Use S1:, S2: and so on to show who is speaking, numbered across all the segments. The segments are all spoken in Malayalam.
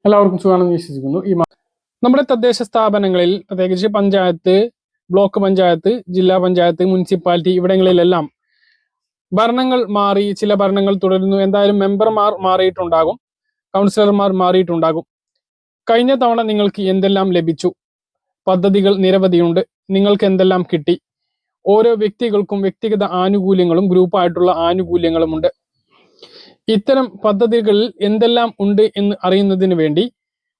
S1: എല്ലാവർക്കും സുഖമാണെന്ന് വിശ്വസിക്കുന്നു. നമ്മുടെ തദ്ദേശ സ്ഥാപനങ്ങളിൽ പ്രത്യേകിച്ച് പഞ്ചായത്ത്, ബ്ലോക്ക് പഞ്ചായത്ത്, ജില്ലാ പഞ്ചായത്ത്, മുനിസിപ്പാലിറ്റി ഇവിടങ്ങളിലെല്ലാം ഭരണങ്ങൾ മാറി, ചില ഭരണങ്ങൾ തുടരുന്നു. എന്തായാലും മെമ്പർമാർ മാറിയിട്ടുണ്ടാകും, കൗൺസിലർമാർ മാറിയിട്ടുണ്ടാകും. കഴിഞ്ഞ തവണ നിങ്ങൾക്ക് എന്തെല്ലാം ലഭിച്ചു? പദ്ധതികൾ നിരവധിയുണ്ട്. നിങ്ങൾക്ക് എന്തെല്ലാം കിട്ടി? ഓരോ വ്യക്തികൾക്കും വ്യക്തിഗത ആനുകൂല്യങ്ങളും ഗ്രൂപ്പായിട്ടുള്ള ആനുകൂല്യങ്ങളുമുണ്ട്. ഇത്തരം പദ്ധതികളിൽ എന്തെല്ലാം ഉണ്ട് എന്ന് അറിയുന്നതിന് വേണ്ടി,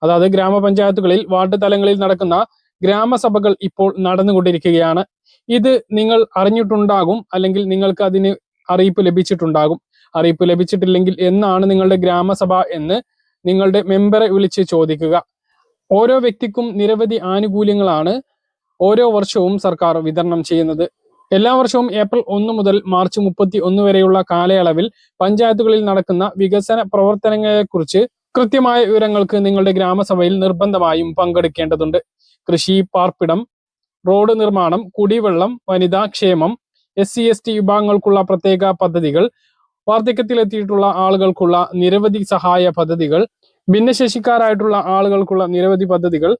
S1: അതായത് ഗ്രാമപഞ്ചായത്തുകളിൽ വാർഡ് തലങ്ങളിൽ നടക്കുന്ന ഗ്രാമസഭകൾ ഇപ്പോൾ നടന്നുകൊണ്ടിരിക്കുകയാണ്. ഇത് നിങ്ങൾ അറിഞ്ഞിട്ടുണ്ടാകും, അല്ലെങ്കിൽ നിങ്ങൾക്ക് അതിന് അറിയിപ്പ് ലഭിച്ചിട്ടുണ്ടാകും. അറിയിപ്പ് ലഭിച്ചിട്ടില്ലെങ്കിൽ എന്നാണ് നിങ്ങളുടെ ഗ്രാമസഭ എന്ന് നിങ്ങളുടെ മെമ്പറെ വിളിച്ച് ചോദിക്കുക. ഓരോ വ്യക്തിക്കും നിരവധി ആനുകൂല്യങ്ങളാണ് ഓരോ വർഷവും സർക്കാർ വിതരണം ചെയ്യുന്നത്. എല്ലാ വർഷവും ഏപ്രിൽ 1 മുതൽ മാർച്ച് 31 വരെയുള്ള കാലയളവിൽ പഞ്ചായത്തുകളിൽ നടക്കുന്ന വികസന പ്രവർത്തനങ്ങളെക്കുറിച്ച് കൃത്യമായ വിവരങ്ങൾക്ക് നിങ്ങളുടെ ഗ്രാമസഭയിൽ നിർബന്ധമായും പങ്കെടുക്കേണ്ടതുണ്ട്. കൃഷി, പാർപ്പിടം, റോഡ് നിർമ്മാണം, കുടിവെള്ളം, വനിതാ ക്ഷേമം, SC/ST വിഭാഗങ്ങൾക്കുള്ള പ്രത്യേക പദ്ധതികൾ, വാർദ്ധക്യത്തിലെത്തിയിട്ടുള്ള ആളുകൾക്കുള്ള നിരവധി സഹായ പദ്ധതികൾ, ഭിന്നശേഷിക്കാരായിട്ടുള്ള ആളുകൾക്കുള്ള നിരവധി പദ്ധതികൾ,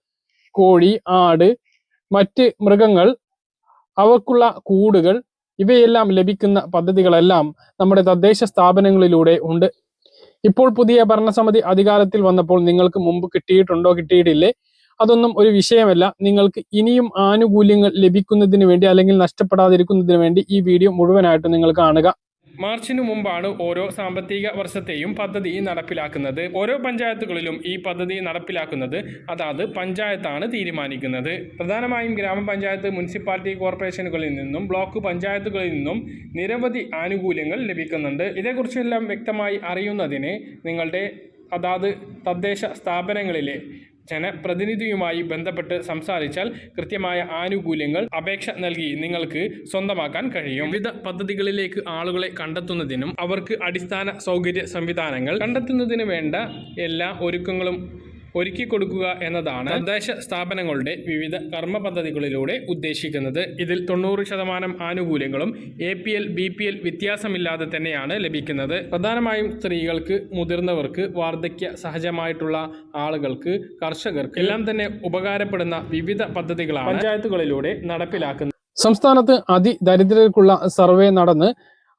S1: കോഴി, ആട്, മറ്റ് മൃഗങ്ങൾ, അവക്കുള്ള കൂടുകൾ, ഇവയെല്ലാം ലഭിക്കുന്ന പദ്ധതികളെല്ലാം നമ്മുടെ തദ്ദേശ സ്ഥാപനങ്ങളിലൂടെ ഉണ്ട്. ഇപ്പോൾ പുതിയ ഭരണസമിതി അധികാരത്തിൽ വന്നപ്പോൾ നിങ്ങൾക്ക് മുമ്പ് കിട്ടിയിട്ടുണ്ടോ, കിട്ടിയിട്ടില്ലേ, അതൊന്നും ഒരു വിഷയമല്ല. നിങ്ങൾക്ക് ഇനിയും ആനുകൂല്യങ്ങൾ ലഭിക്കുന്നതിന് വേണ്ടി, അല്ലെങ്കിൽ നഷ്ടപ്പെടാതിരിക്കുന്നതിന് വേണ്ടി ഈ വീഡിയോ മുഴുവനായിട്ട് നിങ്ങൾ കാണുക. മാർച്ചിന് മുമ്പാണ് ഓരോ സാമ്പത്തിക വർഷത്തെയും പദ്ധതി നടപ്പിലാക്കുന്നത്. ഓരോ പഞ്ചായത്തുകളിലും ഈ പദ്ധതി നടപ്പിലാക്കുന്നത് അതാത് പഞ്ചായത്താണ് തീരുമാനിക്കുന്നത്. പ്രധാനമായും ഗ്രാമപഞ്ചായത്ത്, മുനിസിപ്പാലിറ്റി കോർപ്പറേഷനുകളിൽ നിന്നും ബ്ലോക്ക് പഞ്ചായത്തുകളിൽ നിന്നും നിരവധി ആനുകൂല്യങ്ങൾ ലഭിക്കുന്നുണ്ട്. ഇതേക്കുറിച്ചെല്ലാം വ്യക്തമായി അറിയുന്നതിന് നിങ്ങളുടെ അതാത് തദ്ദേശ സ്ഥാപനങ്ങളിലെ ജനപ്രതിനിധിയുമായി ബന്ധപ്പെട്ട് സംസാരിച്ചാൽ കൃത്യമായ ആനുകൂല്യങ്ങൾ അപേക്ഷ നൽകി നിങ്ങൾക്ക് സ്വന്തമാക്കാൻ കഴിയും. വിവിധ പദ്ധതികളിലേക്ക് ആളുകളെ കണ്ടെത്തുന്നതിനും അവർക്ക് അടിസ്ഥാന സൗകര്യ സംവിധാനങ്ങൾ കണ്ടെത്തുന്നതിന് വേണ്ട എല്ലാ ഒരുക്കങ്ങളും ഒരുക്കി കൊടുക്കുക എന്നതാണ് തദ്ദേശ സ്ഥാപനങ്ങളുടെ വിവിധ കർമ്മ പദ്ധതികളിലൂടെ ഉദ്ദേശിക്കുന്നത്. ഇതിൽ 90% ആനുകൂല്യങ്ങളും APL, BPL വ്യത്യാസമില്ലാതെ തന്നെയാണ് ലഭിക്കുന്നത്. പ്രധാനമായും സ്ത്രീകൾക്ക്, മുതിർന്നവർക്ക്, വാർദ്ധക്യ സഹജമായിട്ടുള്ള ആളുകൾക്ക്, കർഷകർക്ക് എല്ലാം തന്നെ ഉപകാരപ്പെടുന്ന വിവിധ പദ്ധതികളാണ് പഞ്ചായത്തുകളിലൂടെ നടപ്പിലാക്കുന്നത്. സംസ്ഥാനത്ത് അതിദരിദ്രർക്കുള്ള സർവേ നടന്ന്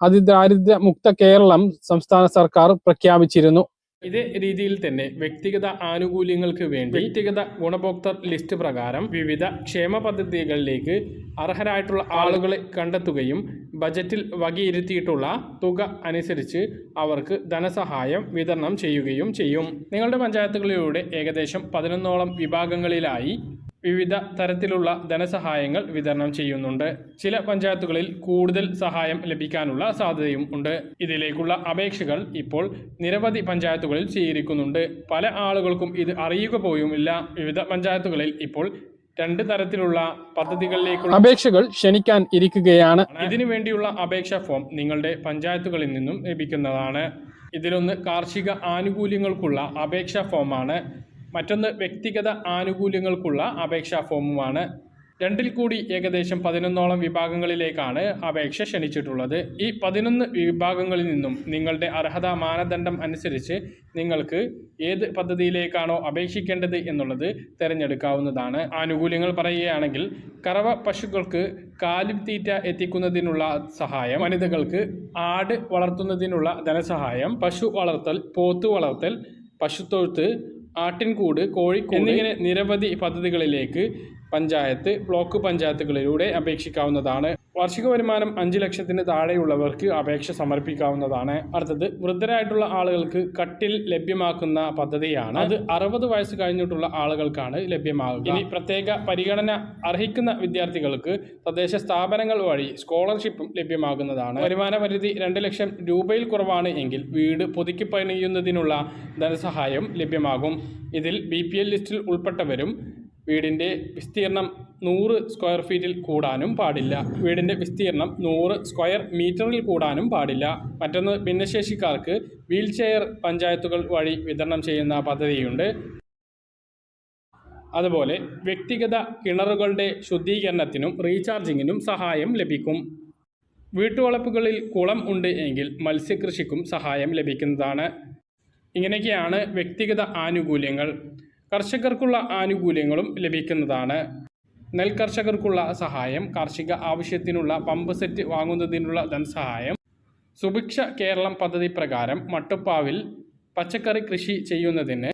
S1: അതിദാരിദ്ര്യ മുക്ത കേരളം സംസ്ഥാന സർക്കാർ പ്രഖ്യാപിച്ചിരുന്നു. ഇതേ രീതിയിൽ തന്നെ വ്യക്തിഗത ആനുകൂല്യങ്ങൾക്ക് വേണ്ടി വ്യക്തിഗത ഗുണഭോക്തൃ ലിസ്റ്റ് പ്രകാരം വിവിധ ക്ഷേമ പദ്ധതികളിലേക്ക് അർഹരായിട്ടുള്ള ആളുകളെ കണ്ടെത്തുകയും ബജറ്റിൽ വകയിരുത്തിയിട്ടുള്ള തുക അനുസരിച്ച് അവർക്ക് ധനസഹായം വിതരണം ചെയ്യുകയും ചെയ്യും. നിങ്ങളുടെ പഞ്ചായത്തുകളിലൂടെ ഏകദേശം 11ഓളം വിഭാഗങ്ങളിലായി വിവിധ തരത്തിലുള്ള ധനസഹായങ്ങൾ വിതരണം ചെയ്യുന്നുണ്ട്. ചില പഞ്ചായത്തുകളിൽ കൂടുതൽ സഹായം ലഭിക്കാനുള്ള സാധ്യതയും ഉണ്ട്. ഇതിലേക്കുള്ള അപേക്ഷകൾ ഇപ്പോൾ നിരവധി പഞ്ചായത്തുകളിൽ സ്വീകരിക്കുന്നുണ്ട്. പല ആളുകൾക്കും ഇത് അറിയുക പോലുമില്ല. വിവിധ പഞ്ചായത്തുകളിൽ ഇപ്പോൾ 2 തരത്തിലുള്ള പദ്ധതികളിലേക്കുള്ള അപേക്ഷകൾ ക്ഷണിക്കാൻ ഇരിക്കുകയാണ്. ഇതിനു വേണ്ടിയുള്ള അപേക്ഷാ ഫോം നിങ്ങളുടെ പഞ്ചായത്തുകളിൽ നിന്നും ലഭിക്കുന്നതാണ്. ഇതിലൊന്ന് കാർഷിക ആനുകൂല്യങ്ങൾക്കുള്ള അപേക്ഷാ ഫോമാണ്. മറ്റൊന്ന് വ്യക്തിഗത ആനുകൂല്യങ്ങൾക്കുള്ള അപേക്ഷാ ഫോമുമാണ്. രണ്ടിൽ കൂടി ഏകദേശം 11ഓളം വിഭാഗങ്ങളിലേക്കാണ് അപേക്ഷ ക്ഷണിച്ചിട്ടുള്ളത്. ഈ 11 വിഭാഗങ്ങളിൽ നിന്നും നിങ്ങളുടെ അർഹതാ മാനദണ്ഡം അനുസരിച്ച് നിങ്ങൾക്ക് ഏത് പദ്ധതിയിലേക്കാണോ അപേക്ഷിക്കേണ്ടത് എന്നുള്ളത് തിരഞ്ഞെടുക്കാവുന്നതാണ്. ആനുകൂല്യങ്ങൾ പറയുകയാണെങ്കിൽ കറവ പശുക്കൾക്ക് കാലിത്തീറ്റ എത്തിക്കുന്നതിനുള്ള സഹായം, വനിതകൾക്ക് ആട് വളർത്തുന്നതിനുള്ള ധനസഹായം, പശു വളർത്തൽ, പോത്ത് വളർത്തൽ, പശുത്തൊഴുത്ത്, ആട്ടിൻകൂട്, കോഴിക്കൂട് എന്നിങ്ങനെ നിരവധി പദ്ധതികളിലേക്ക് പഞ്ചായത്ത്, ബ്ലോക്ക് പഞ്ചായത്തുകളിലൂടെ അപേക്ഷിക്കാവുന്നതാണ്. വാർഷിക വരുമാനം 5 ലക്ഷത്തിന് താഴെയുള്ളവർക്ക് അപേക്ഷ സമർപ്പിക്കാവുന്നതാണ്. അടുത്തത് വൃദ്ധരായിട്ടുള്ള ആളുകൾക്ക് കട്ടിൽ ലഭ്യമാക്കുന്ന പദ്ധതിയാണ്. അത് 60 വയസ്സ് കഴിഞ്ഞിട്ടുള്ള ആളുകൾക്കാണ് ലഭ്യമാകുക. ഇനി പ്രത്യേക പരിഗണന അർഹിക്കുന്ന വിദ്യാർത്ഥികൾക്ക് തദ്ദേശ സ്ഥാപനങ്ങൾ വഴി സ്കോളർഷിപ്പും ലഭ്യമാകുന്നതാണ്. വരുമാന പരിധി 2 ലക്ഷം രൂപയിൽ കുറവാണ് എങ്കിൽ വീട് പുതുക്കി പണിയുന്നതിനുള്ള ധനസഹായം ലഭ്യമാകും. ഇതിൽ BPL ലിസ്റ്റിൽ ഉൾപ്പെട്ടവരും വീടിൻ്റെ വിസ്തീർണം 100 സ്ക്വയർ ഫീറ്റിൽ കൂടാനും പാടില്ല. വീടിൻ്റെ വിസ്തീർണം 100 സ്ക്വയർ മീറ്ററിൽ കൂടാനും പാടില്ല. മറ്റൊന്ന്, ഭിന്നശേഷിക്കാർക്ക് വീൽചെയർ പഞ്ചായത്തുകൾ വഴി വിതരണം ചെയ്യുന്ന പദ്ധതിയുണ്ട്. അതുപോലെ വ്യക്തിഗത കിണറുകളുടെ ശുദ്ധീകരണത്തിനും റീചാർജിങ്ങിനും സഹായം ലഭിക്കും. വീട്ടുവളപ്പുകളിൽ കുളം ഉണ്ട് എങ്കിൽ മത്സ്യകൃഷിക്കും സഹായം ലഭിക്കുന്നതാണ്. ഇങ്ങനെയൊക്കെയാണ് വ്യക്തിഗത ആനുകൂല്യങ്ങൾ. കർഷകർക്കുള്ള ആനുകൂല്യങ്ങളും ലഭിക്കുന്നതാണ്. നെൽകർഷകർക്കുള്ള സഹായം, കാർഷിക ആവശ്യത്തിനുള്ള പമ്പ് സെറ്റ് വാങ്ങുന്നതിനുള്ള ധനസഹായം, സുഭിക്ഷ കേരളം പദ്ധതി പ്രകാരം മട്ടുപ്പാവിൽ പച്ചക്കറി കൃഷി ചെയ്യുന്നതിന്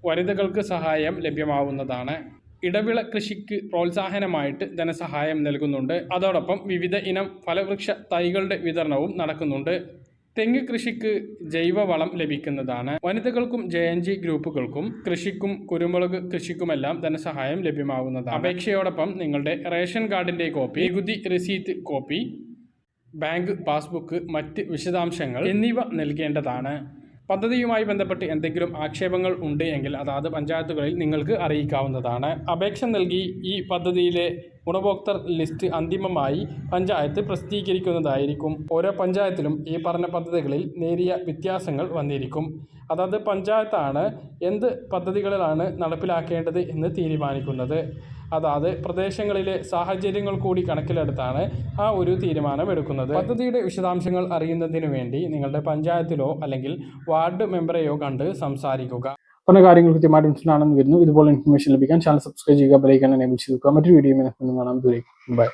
S1: വനിതകൾക്ക് സഹായം ലഭ്യമാവുന്നതാണ്. ഇടവിള കൃഷിക്ക് പ്രോത്സാഹനമായിട്ട് ധനസഹായം നൽകുന്നുണ്ട്. അതോടൊപ്പം വിവിധ ഇനം ഫലവൃക്ഷ തൈകളുടെ വിതരണവും നടക്കുന്നുണ്ട്. തെങ്ങ് കൃഷിക്ക് ജൈവവളം ലഭിക്കുന്നതാണ്. വനിതകൾക്കും JNG ഗ്രൂപ്പുകൾക്കും കൃഷിക്കും കുരുമുളക് കൃഷിക്കുമെല്ലാം ധനസഹായം ലഭ്യമാവുന്നതാണ്. അപേക്ഷയോടൊപ്പം നിങ്ങളുടെ റേഷൻ കാർഡിന്റെ കോപ്പി, നികുതി രസീറ്റ് കോപ്പി, ബാങ്ക് പാസ്ബുക്ക്, മറ്റ് വിശദാംശങ്ങൾ എന്നിവ നൽകേണ്ടതാണ്. പദ്ധതിയുമായി ബന്ധപ്പെട്ട് എന്തെങ്കിലും ആക്ഷേപങ്ങൾ ഉണ്ട് എങ്കിൽ അതാത് പഞ്ചായത്തുകളിൽ നിങ്ങൾക്ക് അറിയിക്കാവുന്നതാണ്. അപേക്ഷ നൽകി ഈ പദ്ധതിയിലെ ഗുണഭോക്തൃ ലിസ്റ്റ് അന്തിമമായി പഞ്ചായത്ത് പ്രസിദ്ധീകരിക്കുന്നതായിരിക്കും. ഓരോ പഞ്ചായത്തിലും ഈ പറഞ്ഞ പദ്ധതികളിൽ നേരിയ വ്യത്യാസങ്ങൾ വന്നിരിക്കും. അതായത് പഞ്ചായത്താണ് എന്ത് പദ്ധതികളിലാണ് നടപ്പിലാക്കേണ്ടത് എന്ന് തീരുമാനിക്കുന്നത്. അതായത് പ്രദേശങ്ങളിലെ സാഹചര്യങ്ങൾ കൂടി കണക്കിലെടുത്താണ് ആ ഒരു തീരുമാനമെടുക്കുന്നത്. പദ്ധതിയുടെ വിശദാംശങ്ങൾ അറിയുന്നതിന് വേണ്ടി നിങ്ങളുടെ പഞ്ചായത്തിലോ അല്ലെങ്കിൽ വാർഡ് മെമ്പറെയോ കണ്ട് സംസാരിക്കുക. പറഞ്ഞ കാര്യങ്ങൾ കൃത്യമായിട്ട് മനസ്സിലാണെന്ന് വരുന്നു. ഇതുപോലെ ഇൻഫർമേഷൻ ലഭിക്കാൻ ചാനൽ സബ്സ്ക്രൈബ് ചെയ്യുക, ബെൽ ഐക്കൺ എനേബിൾ ചെയ്യുക. മറ്റൊരു വീഡിയോ കാണാം. ദൂരേക്ക് ബൈ.